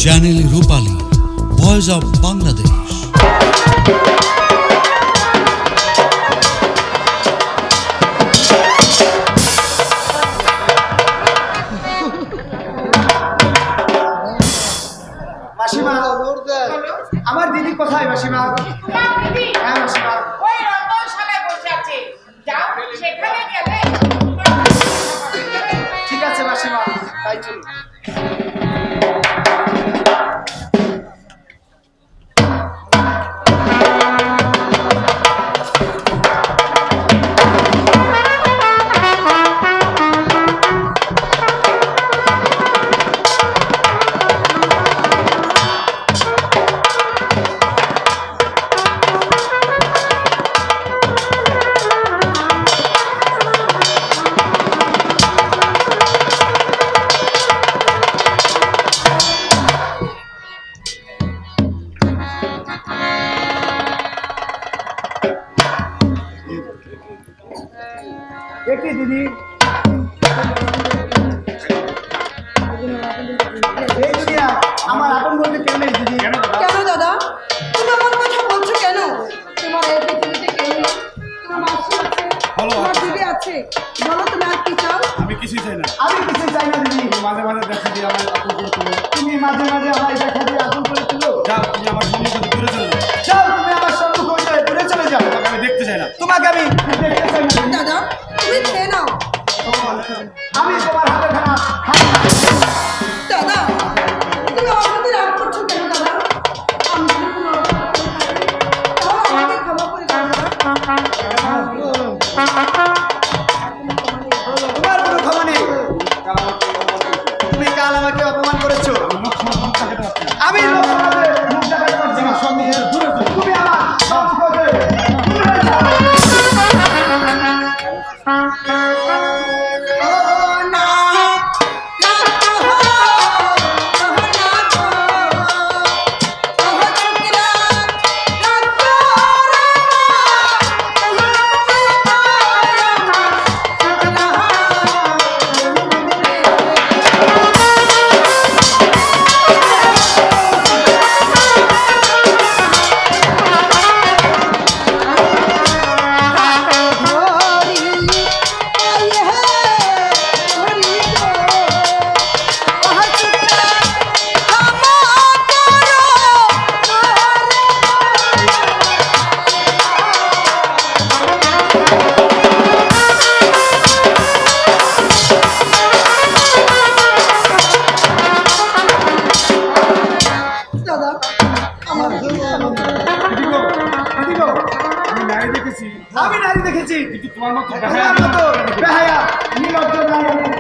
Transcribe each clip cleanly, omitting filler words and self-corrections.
Channel Rupali, voice of Bangladesh. মাসিমা, আমার দিদি কোথায় মাসিমা? হ্যাঁ মাসিমা। ওই রতনশালায় বসে আছে, যাও সেখানে গেলে। ঠিক আছে মাসিমা, তাই চলি। দেখি দিদি, এই দুনিয়া আমার আপন বলতে কেউ নেই দিদি। কেন দাদা, তুমি আমার কথা বলছো কেন? তোমার এই পৃথিবীতে কেউ নেই, তোমার মাসি আছে, তোমার দিদি আছে, বলো তুমি আর কি চাও? আমি কিছুই চাই না। আমি কিছু চাই না দিদি। তুমি মাঝে মাঝে দেখা দিয়ে আমার আপন করে তুলো। তুমি মাঝে মাঝে আমার দেখা দিয়ে আপন করে তুলো। যাও, তুমি আমার সম্মুখে দূরে চলে যাও। যাও, তুমি আমার সম্মুখ হইতে দূরে চলে যাও। তোমাকে আমি দেখতে চাই না। তোমাকে আমি দেখতে চাই না দিদি। দাদা, তুমি খেয়ে নাও। আমি তোমার হাতে খানা দাদা, তুমি আমার সাথে রাগ করছো কেন দাদা? আমি যদি কোনো রকম তাহলে আমাকে ক্ষমা করে দাও দাদা। তোমার কোনো ক্ষমা নেই। তুমি কাল আমাকে অপমান করেছো। আমি লোক সমাজে মুখ দেখাতে পারছি না। তুমি আমার সম্মুখ হতে দূরে যাও। দাদা, আমার দিদি গো, আমি নারী দেখেছি, আমি নারী দেখেছি, কিন্তু তোমার মতো তোমার মতো বেহায়া নির্লজ্জ নারী আমি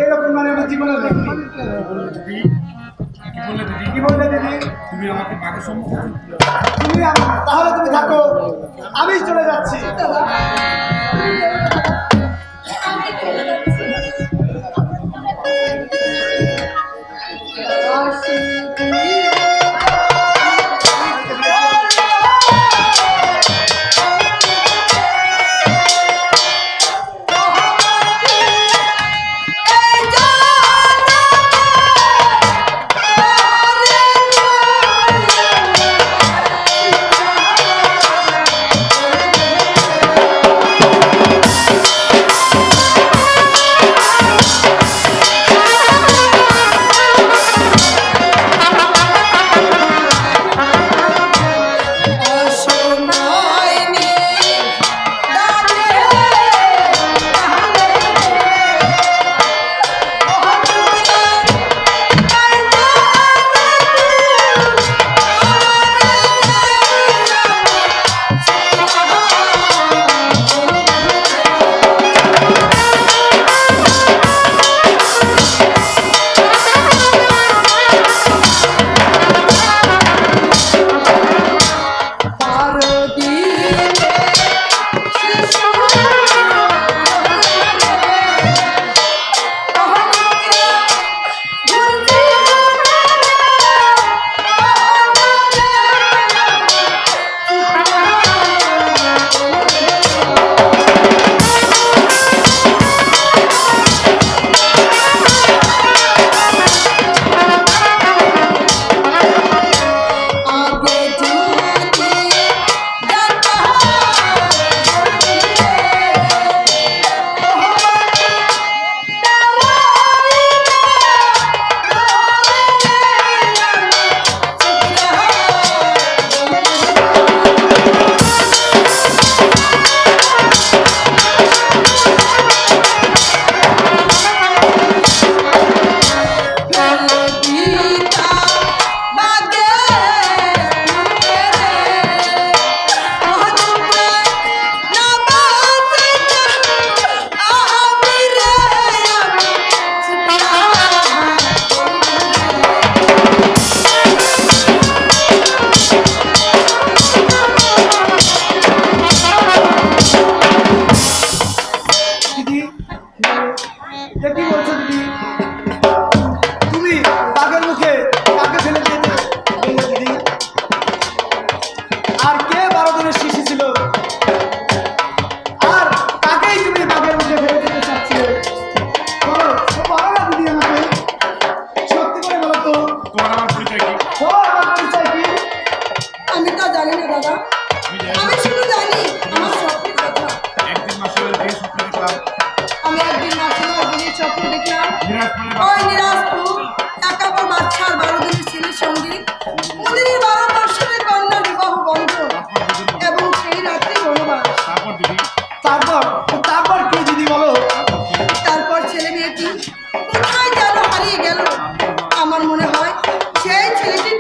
এরকম মানে আমি জীবনে দেখিনি। দিদি কি বললে দিদি? কি বললে দিদি? তুমি আমাকে বাঘের সম্মুখে তুমি তাহলে তুমি থাকো, আমি চলে যাচ্ছি। দাদা আমি চলে যাচ্ছি। আসি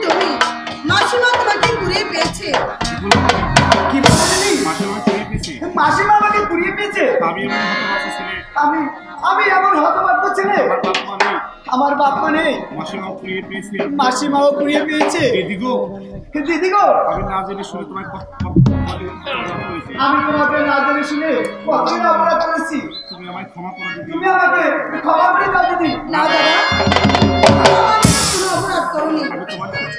তুমি মাসিমা আমাকে কুড়িয়ে পেয়েছে। আমি এমন হতভাগ্য ছেলে, আমার বাপ মা নেই। মাসিমাও কুড়িয়ে পেয়েছে। দিদি গো, আমি না জেনে শুনে আমি তোমাকে না জেনে শুনে কতই না অপরাধ করেছি। তুমি আমায় ক্ষমা করে দিদি। তুমি আমাকে ক্ষমা করে দাও দিদি। না দাদা, কোনো অপরাধ করোনি।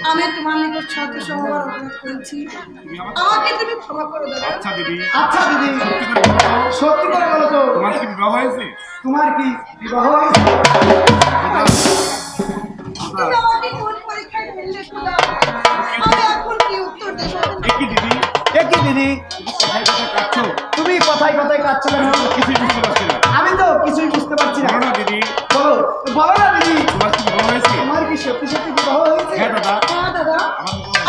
আমি তোমার নিকট সত্য সহবার অপরাধ করেছি, আমাকে তুমি ক্ষমা করো দাদা। আচ্ছা দিদি, আচ্ছা দিদি, সত্যি করে বলো তো, তোমার কি বিবাহ হয়েছে? তোমার কি বিবাহ হয়েছে? তুমি আমাকে কোন পরীক্ষায় ফেললে খোদা? আমি এখন কি উত্তর দেব? কি দিদি? কি দিদি, তুমি কথায় কথায় কাঁদছো কেন? কিছুই বুঝতে পারছি না। আমি তো কিছুই বুঝতে পারছি না। বলো না দিদি, বলো বলো না দিদি, তোমার কি বিবাহ হয়েছে? তোমার কি সত্যি সত্যি বিবাহ হয়েছে? হ্যাঁ দাদা। হ্যাঁ দাদা,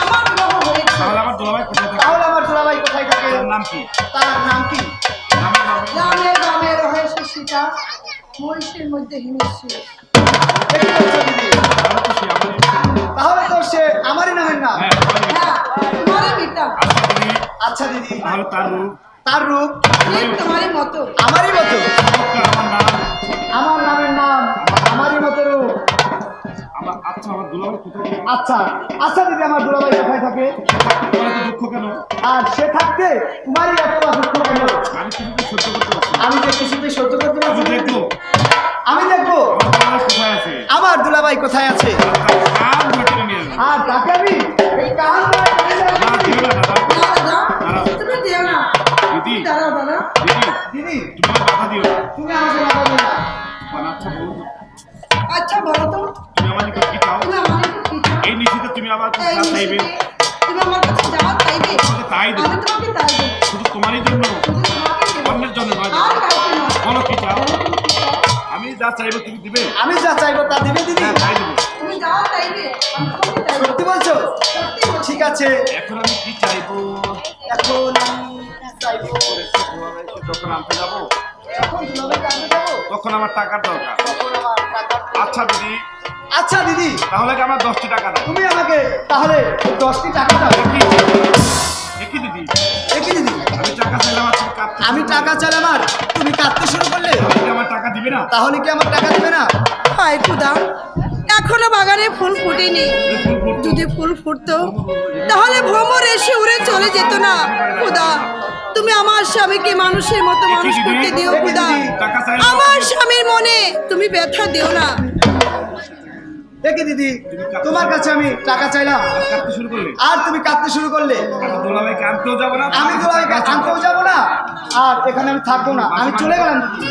আমার বিবাহ হয়েছে। তাহলে আমার দুলাভাই কোথায় থাকে? তাহলে আমার দুলাভাই কোথায় থাকে? তার নাম কি? তার নাম কি? গ্রামে গ্রামে রয়েছে সীতা, মহিষের মধ্যে হিমেশ্বর। কি বলছো দিদি? তাহলে তো সে আমারই নামের নাম। হ্যাঁ, হ্যাঁ, তোমারই পিতা। আচ্ছা দিদি, তাহলে তার রূপ তার রূপ ঠিক তোমারই মতো। আমারই মতো। আমার নাম আমার নামের নাম কোথাও আচ্ছা আচ্ছা দিদি, আমার দুলাভাই কোথায় থাকে? তোমার এত দুঃখ কেন? আর সে থাকতে তোমারই এত দুঃখ কেন? আমি কিছুতে সহ্য করতে পারছি না। আমি যে কিছুতে সহ্য করতে পারছি আমি না। দেখবো আমি দেখবো আমার কোথায় আছে। আমার দুলাভাই কোথায় আছে। কান ধরে টেনে নিয়ে আসবো। আর তাকে আমি এই কান ধরে টেনে নিয়ে না, আসবো। দিও না দাদা। না দাদা, দাঁড়াও। তুমি দিও না। দিদি, দাঁড়াও দাদা। দিদি, দিদি তুমি আমার বাধা দিও না। তুমি আমাকে বাধা দিও না। মানে আচ্ছা বলো তো, আচ্ছা বলো তো, তুমি আমার নিকট কি চাও? তুমি আমার একটু কি চাও? এই নিশিতে তুমি আমার কাছে এই যা চাইবে, নিশিতে তুমি আমার কাছে যা চাইবে, তোমাকে তাই দেবো। আমি তোমাকে তাই দেবো। শুধু তোমারই জন্য, শুধু তোমাকে দেবো। অন্যের জন্য নয়। আর কাউকে নয়। বলো কি চাও? বলো তুমি কি চাও? আমি যা চাইবো তুমি দিবে? আমি যা চাইবো তা দিবে দিদি? হ্যাঁ, তাই দেবো। তুমি যা চাইবে, আমি তোমাকে তাই দেবো। সত্যি বলছো? সত্যি বলছি। ঠিক আছে, এখন আমি কি চাইবো? এখন আমি চাইবো যখন আনতে যাবো যখন দুলাভাইকে আনতে যাবো তখন আমার টাকার দরকার। তখন আমার টাকা। আচ্ছা দিদি, আচ্ছা দিদি, তাহলে কি আমার 10টি টাকা দাও? তুমি আমাকে তাহলে 10টি টাকা দাও। একই দিদি, দেখি দিদি, আমি টাকা চাইলাম আর তুমি কাঁদতে আমি টাকা চাইলাম আর তুমি কাঁদতে শুরু করলে, তাহলে কি আমার টাকা দিবে না? তাহলে কি আমার টাকা দেবে না? হায় খুদা, এখনো বাগানে ফুল ফুটেনি। এই ফুল ফুটতো। যদি ফুল ফুটতো তাহলে ভ্রমর এসে উড়ে চলে যেত না। খুদা, তুমি আমার স্বামীকে মানুষের মতো মানুষ করতে দিও খুদা। টাকা চাইলাম আমার স্বামীর মনে তুমি ব্যথা দিও না। দেখি দিদি, তোমার কাছে আমি টাকা চাইলাম আর কাঁদতে শুরু করলে আর তুমি কাঁদতে শুরু করলে। আমি দুলাভাইকে আনতেও যাবো না। আমি দুলাভাইকে আনতেও যাবো না আর এখানে আমি থাকবো না, আমি চলে গেলাম দিদি।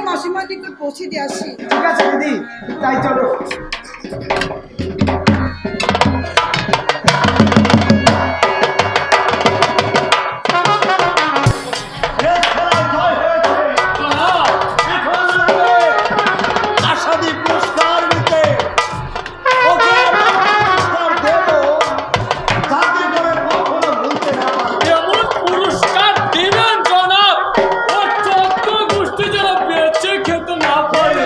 মাসিমার নিকট পৌঁছে দিয়ে আসি। ঠিক আছে দিদি, তাই চলো। আশাদি পুরস্কার নিতে ওকে পুরস্কার দেব যাতে করে কখনো ভুলতে না পারে। এমন পুরস্কার দিবেন জনাব ও 14 গোষ্ঠী যেন বেঁচে খেতে না পারে।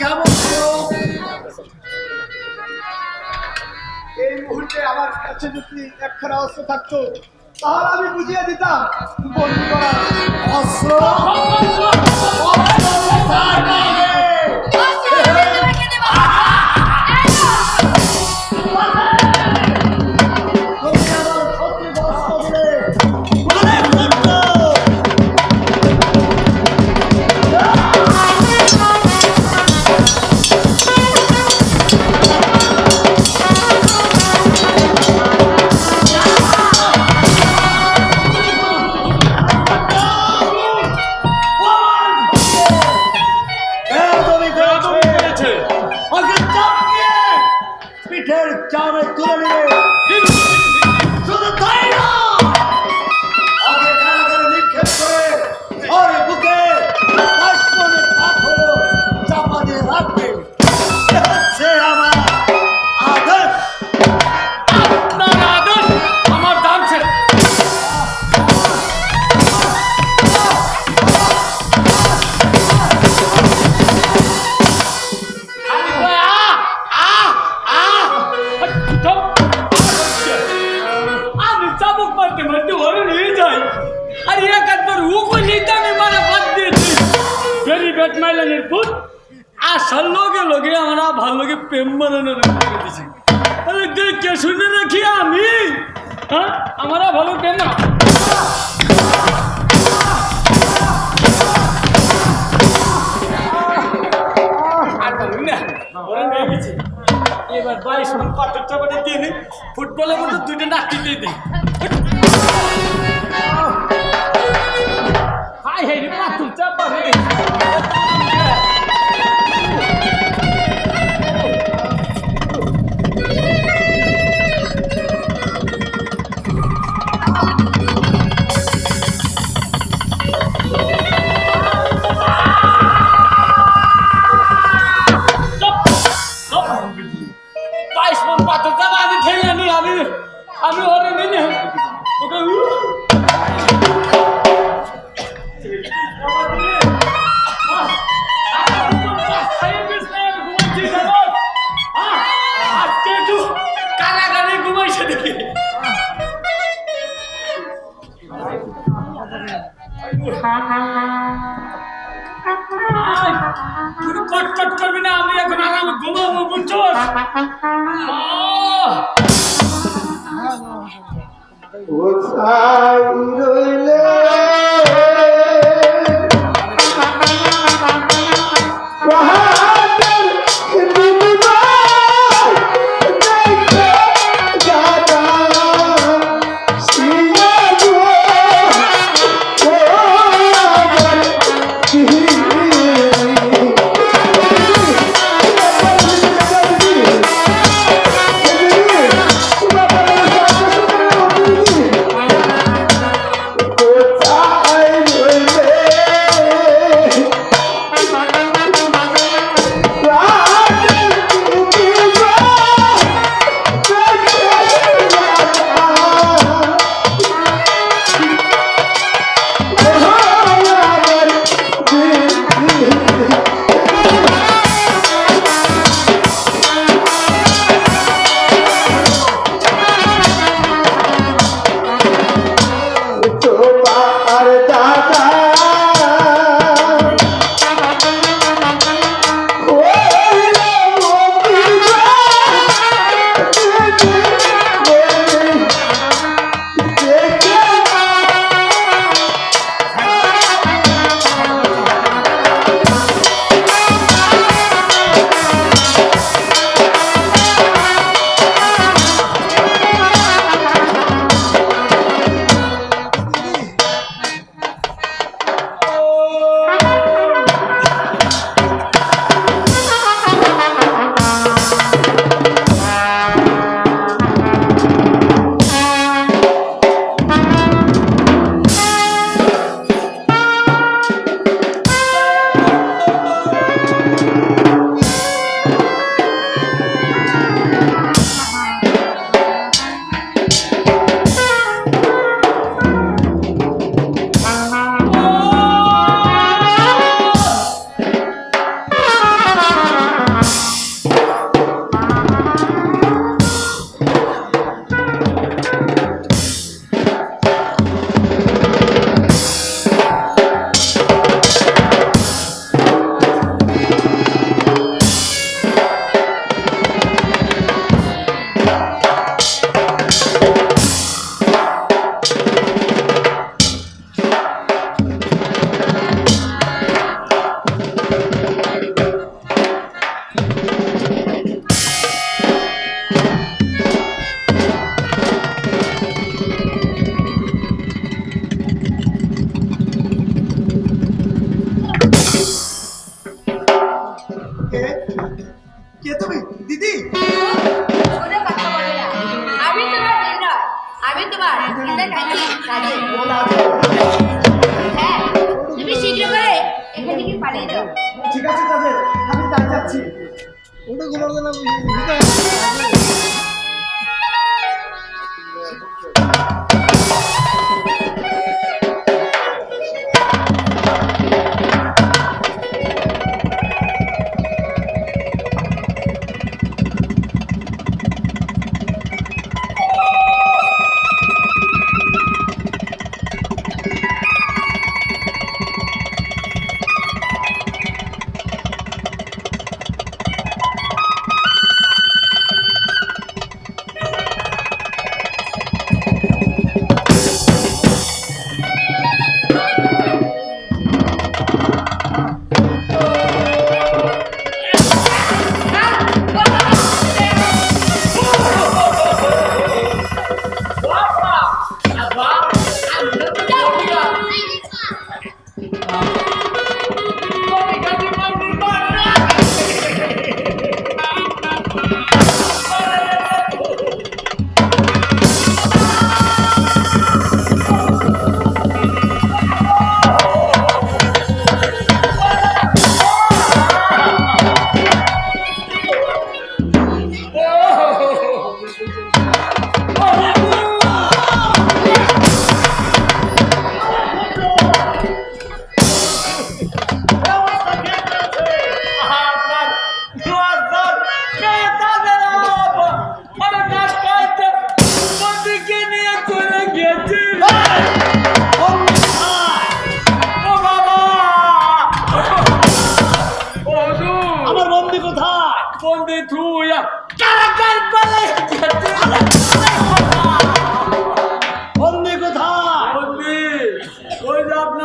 কেমন ছিল? এই মুহূর্তে আমার কাছে যদি একখানা অস্ত্র থাকতো তাহলে আমি বুঝিয়ে দিতাম বন্দি করা অস্ত্র তার মানে তুমি আমার শত্রুকে অস্ত্র দিলে মানে করতো। পিঠের চামে তুলে নিবে শুধু তাই না আগে কারাগারে নিক্ষেপ করে ওর বুকে বাষ্পনে পাথর চাপা দিয়ে রাখবে এ হচ্ছে আমার আদেশ। আপনার আদেশ আমার দাম ছেড়ে আমি চাবুক মারতে মারতে ওরে নিয়ে যাই আর একবার উকো নিতে আমি মারা বাদ দিয়েছি ভেরি ব্যাড মাইলানের ফুট আসার লগে লগে আমরা ভালো লগে প্রেম বানানোর দিয়েছি আরে দেখে শুনে রাখি আমি হ্যাঁ আমরা ভালো কেন আর বলুন না ওরা নিয়ে গেছে এবার 22 মিনিট পাথর চাপাটা দিয়ে নি ফুটবলের মতো দুইটা নাকি দিয়ে দিই হাই হাই রে পাথর চাপা রে আমি ওরে নিয়ে ওকে আজকে একটু কারাগারে ঘুমাইছে দেখি তুই কটকট করবি না আমি এখন আরামে ঘুমাবো বুঝছো কোথায় রইলে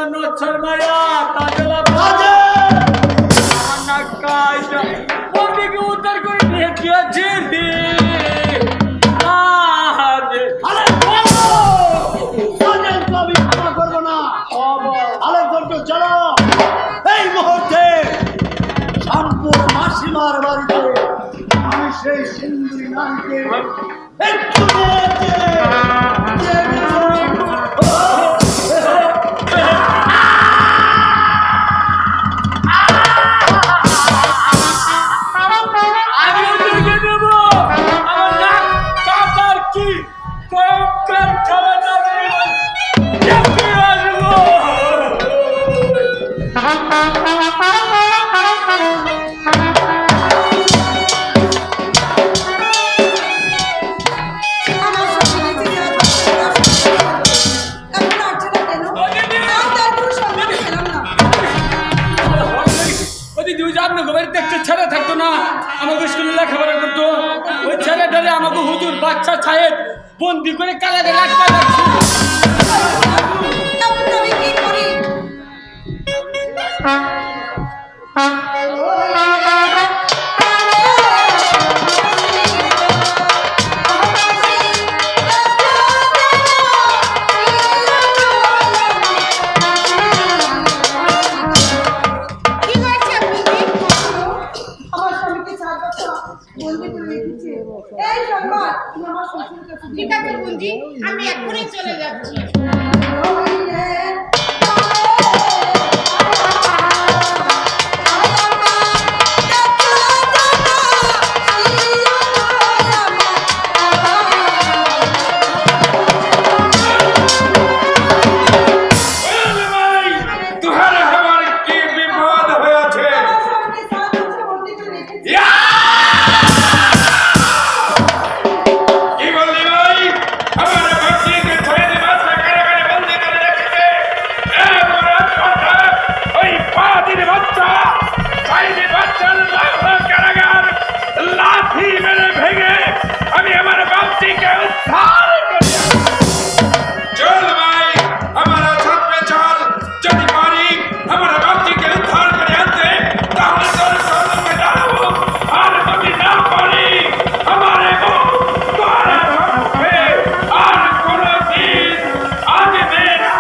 আমার নচ্ছর মায়া তাজলা কাজে আমার নাকাইটা বন্দিকে উদ্ধার করে নিয়ে গিয়েছে রে আরে আরে কাজে তো আমি ক্ষমা করবো না। আলেকজান্ডার চলো এই মুহূর্তে শামপুর মাসিমার বাড়িতে আমি সেই সুন্দরী নারীকে একটু আমি ওদেরকে দেব আমার নাক কাটার কি কয়েকবার খাওয়া যাবে দেখে আসবো আমার সঙ্গে নিতে এখন আসছে না কেন আর তার কোনো সঙ্গে পেলাম না। ওই দুই যার না গোবাড়িতে একটা ছেলে থাকতো না আমাকে স্কুলে লেখাপড়া করতো ওই ছেলেটারে আমাকে হুজুর বাচ্চা ছায়েদ বন্দি করে কালারে রাখতে রাখছে এখন আমি কি করি? কি হয়েছে বুঝি? আমার স্বামীকে 4 বছর বন্দি করে রেখেছে। এই সংবাদ তুমি আমার শ্বশুরের কাছে ঠিক আছে বুঝি, আমি এক্ষুনি চলে যাচ্ছি। तुहरे हमारे की विवाद हुआ थे की बोली भाई हमारे बच्चे के छह दिमाग से करे करे बंदी कर रखे ए हमारा छोटा ओए पादी ने बच्चा छह ने बच्चा लाभ करागार लाठी मेरे भेगे अभी हमारे बच्चे के उद्धार कर दिया चल भाई हमारा छत पे चल जल्दी पानी हमारे बच्चे के उद्धार कर आते ताहले तोर सोने में डालो और कभी ना पानी हमारे को तोरे पे और कोनो दिन आज मेरा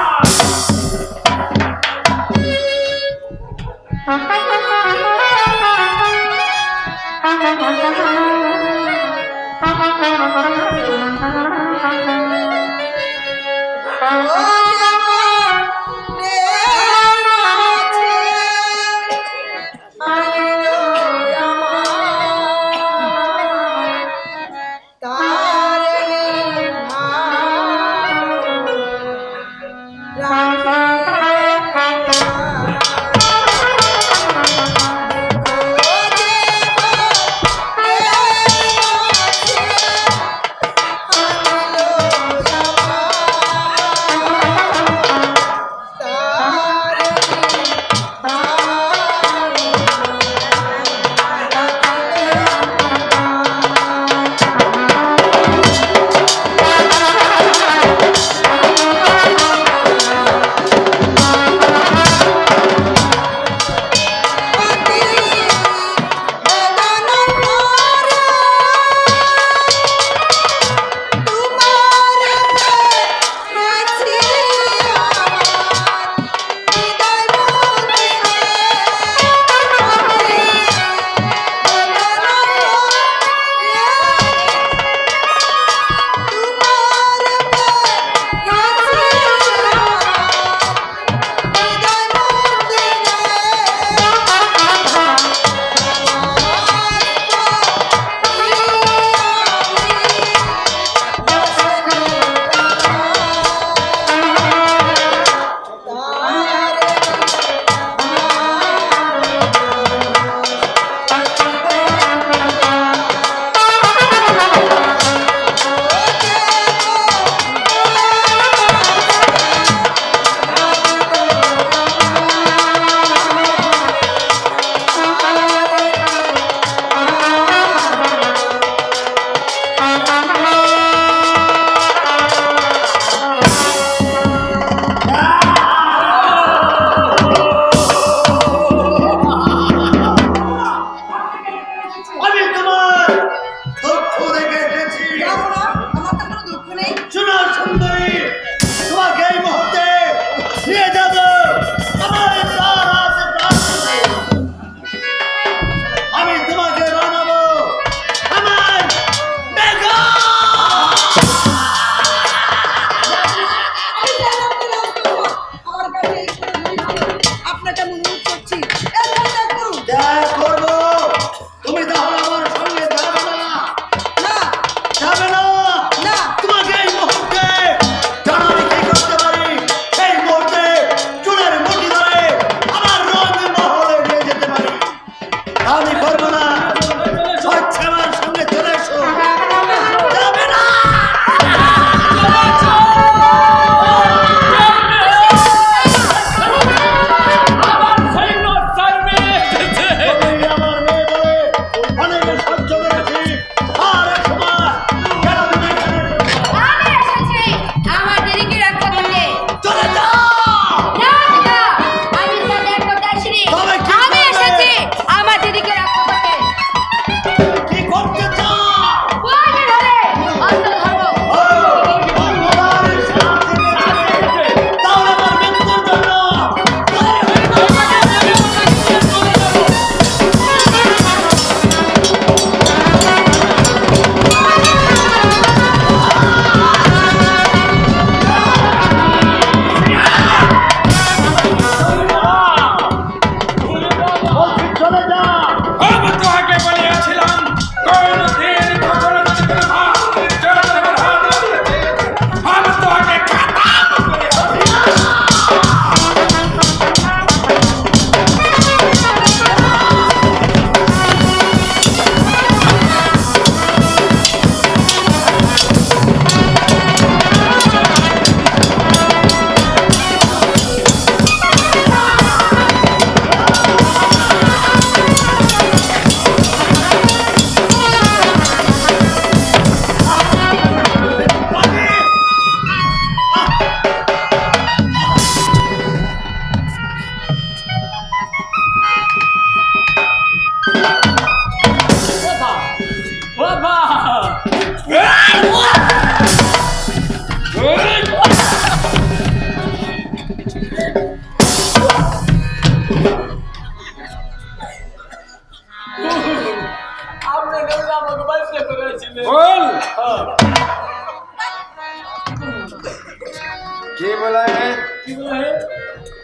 কি বলা হে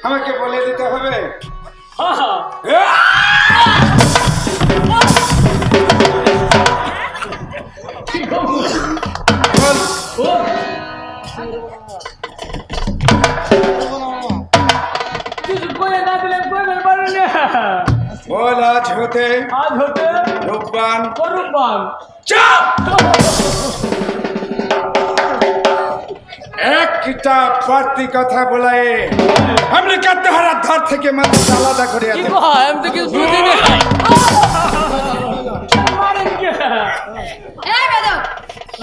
আমাকে বলে দিতে হবে। হ্যাঁ হ্যাঁ বল। ও কিছু করে না দিলে কইবার পারি না বল আজ হতে আজ হতে রূপবান করুবান চাপ একটা বাড়তি কথা বলায় আমরা কাটহারা ধার থেকে মাথা আলাদা করে কি আনতে কয় আমি তো কিছু বুঝি না মারেন কে এই বেদক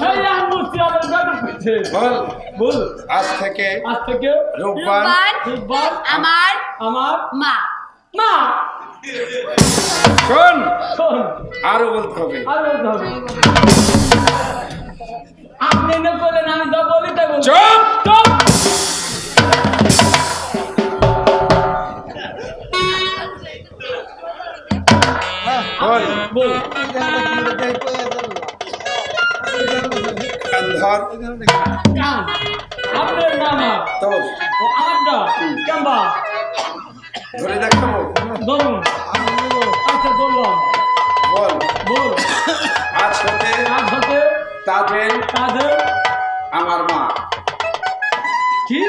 এই আমুসি আমার গাড়ি পিছে বল বল আজ থেকে আজ থেকে রূপবান রূপবান আমার আমার মা মা শোন শোন আরো বলতে হবে আর বলতে হবে আপনি না বলেন আমি যা বলি তাই বলবো চুপ চুপ বল বল ধর কান আপনার নাম তোর ও আমারটা কাম্বা ধরে দেখাবো ধরুন আচ্ছা ধরলাম বল বল আজ হতে আজ হতে তাদের তাদের আমার মা কি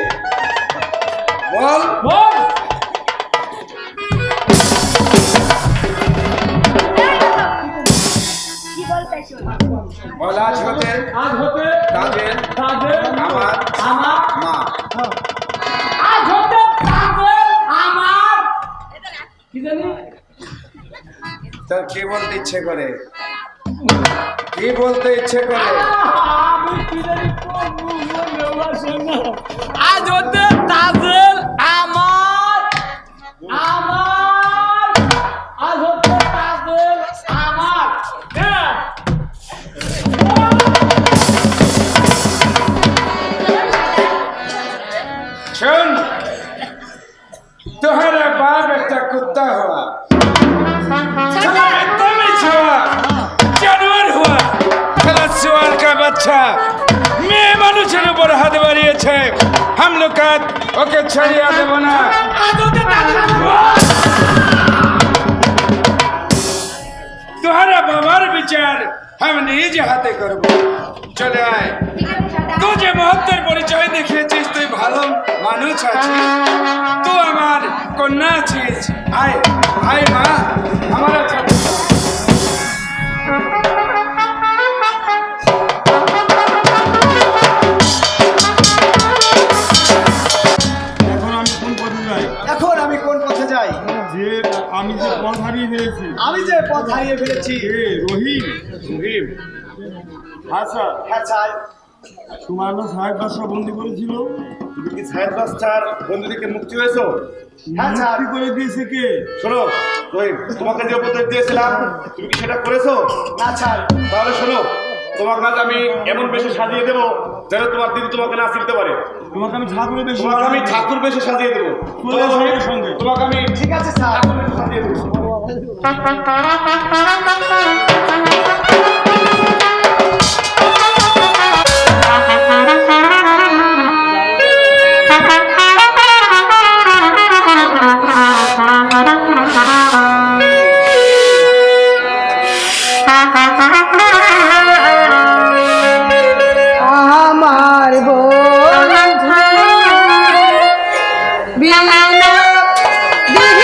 বল বল কি বলতেছো বল আজ হতে আজ হতে তাদের তাদের আমার আমার মা আজ হতে তাদের আমার কি জানি তোর কি বলতে ইচ্ছে করে কি বলতে ইচ্ছে করে আমি কি জানি আজ হতে তাদের আমার আমার আজ হতে তাদের আমার হ্যাঁ শোন তোहरा बाप একটা कुत्ता हुआ साला एकदम ही छुआ जानवर हुआ साला सुअर का बच्चा মেয়ে মানুষের উপর হাত বাড়িয়েছে हम लोग का ওকে ছাড়িয়ে দেব না আজ হতে তাদের তোहरा বাবার বিচার हम নিজ হাতে করব চলে আয় তুই যে মহত্বের পরিচয় দেখিয়েছিস তুই ভালো মানুষ আছিস তুই আমার কন্যা আছিস আয় আয় মা আমার এখন আমি কোন পথে যাই? এখন আমি কোন পথে যাই যে আমি যে পথ হারিয়ে ফেলেছি আমি যে পথ হারিয়ে ফেলেছি। রহিম রহিম হ্যাঁ স্যার হ্যাঁ স্যার, তোমার না সাহেব বাদশাহ বন্দি করেছিল তুমি কি সাহেব বাস্টার বন্ধু থেকে মুক্তি হয়েছো হ্যাঁ স্যার। মুক্তি করে দিয়েছে কে? শোনো রহিম তোমাকে যে উপদেশ দিয়েছিলাম তুমি কি সেটা করেছো না স্যার। তাহলে শোনো তোমার কাজ আমি এমন বেশে সাজিয়ে দেবো যেন তোমার দিদি তোমাকে না চিনতে পারে তোমাকে আমি ঠাকুর বেশি তোমাকে আমি ঠাকুর বেশে সাজিয়ে দেবো চলে এসো আমার সঙ্গে। তোমাকে আমি ঠিক আছে স্যার। ঠাকুর বেশে সাজিয়ে দেবো আমার বন্ধু বিনা দিহিয়া রে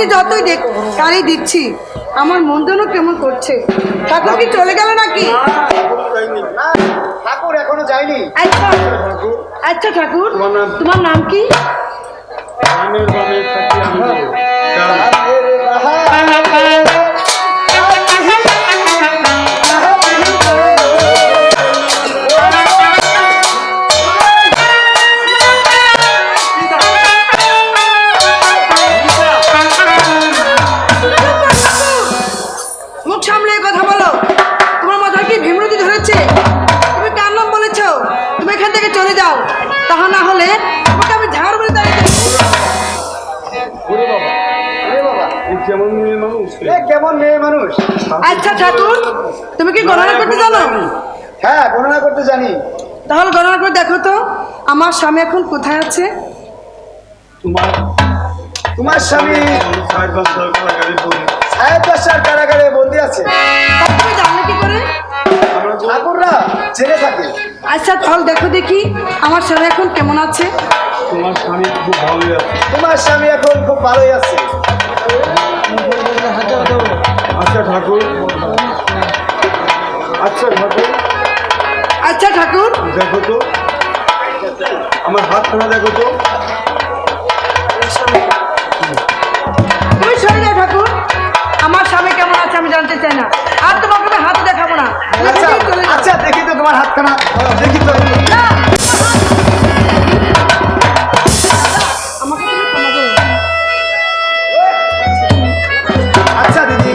তোমাকে যতই দেখ গালি দিচ্ছি আমার মন যেন কেমন করছে। ঠাকুর কি চলে গেল নাকি? ঠাকুর এখনো যায়নি। আচ্ছা আচ্ছা ঠাকুর, তোমার নাম কি? রামের বামে থাকি আমি মুখ সামলে কথা বলো। তোমার মাথায় কি ভীমরতি ধরেছে? তুমি কার নাম বলেছো? তুমি এখান থেকে চলে যাও, তাহা না হলে তোমাকে আমি ঝাড় বলে দাঁড়িয়ে দেবো। কেমন মেয়ে মানুষ কেমন মেয়ে মানুষ। আচ্ছা ঠাকুর, তুমি কি গণনা করতে জানো? হ্যাঁ, গণনা করতে জানি। তাহলে গণনা করে দেখো তো আমার স্বামী এখন কোথায় আছে। তোমার স্বামী সাহেব বাসার কারাগারে বন্দি। সাহেব বাসার কারাগারে বন্দি আছে। তা তুমি জানলে কি করে? ঠাকুররা জেনে থাকে। আচ্ছা তাহলে দেখো দেখি আমার স্বামী এখন কেমন আছে। তোমার স্বামী খুব ভালোই আছে। তোমার স্বামী এখন খুব ভালোই আছে। আচ্ছা ঠাকুর, আচ্ছা ঠাকুর, আচ্ছা ঠাকুর, দেখো তো আমার হাতখানা দেখো তো। তুমি সরে যাও ঠাকুর, আমার স্বামী কেমন আছে আমি জানতে চাই না। আর তোমাকে আমি হাত দেখাবো না। তুমি আচ্ছা বেরিয়ে চলে যাও। আচ্ছা, দেখি তো তোমার হাতখানা, দেখি তো। না। আমাকে তুমি ক্ষমা করো। আচ্ছা দিদি,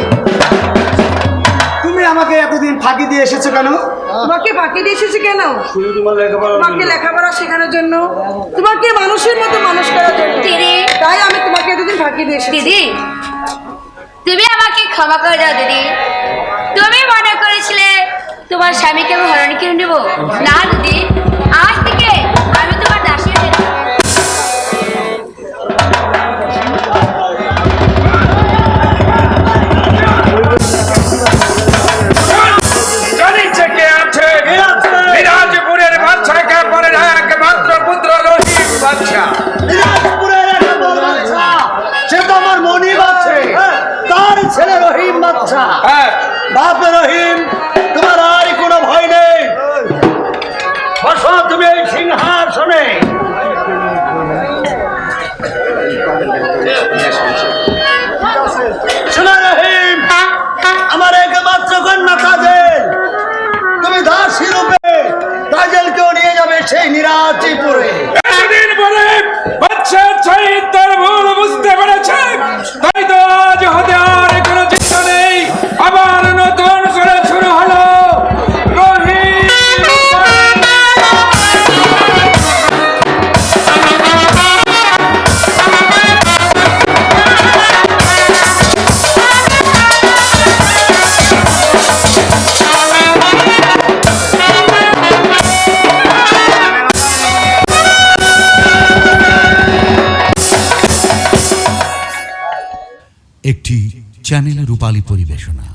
তুমি আমাকে এতদিন ফাঁকি দিয়ে এসেছো কেন? তোমাকে ফাঁকি দিয়ে এসেছি কেন? শুধু তোমার লেখাপড়া তোমাকে লেখাপড়া শেখানোর জন্য, তোমাকে মানুষের মতো মানুষ করার জন্য। দিদি, তাই আমি তোমাকে এতদিন ফাঁকি দিয়ে এসেছি। দিদি তুমি আমাকে ক্ষমা করে দাও দিদি। তুমি মনে করেছিলে তোমার স্বামীকে আমি হরণ কিনে নেব? না দিদি, আজ থেকে আমি তোমার দাসী হয়ে যাব। জানিছে কে আছে? দিনাজপুরের বাদশাকে পরে একমাত্র পুত্র রহিম বাদশা। দিনাজপুরের একমাত্র বাদশা, সে তো আমার মনিব আছে, তার ছেলে রহিম বাদশা। হ্যাঁ, বাপ রহিম, তোমার আর কোনো ভয় নেই। বসো তুমি এই সিংহাসনে। শোনো রহিম, আমার একমাত্র কন্যা কাজল, তুমি দাসী রূপে কাজলকেও নিয়ে যাবে সেই নিরাচিপুরে। এতদিন পরে বাদশা শহীদ তার ভুল বুঝতে পেরেছে, তাই তো আজ হতে আর কোনো চিন্তা নেই। আবার নতুন করে শুরু হলো রহিম। একটি চ্যানেল রূপালী পরিবেশনা।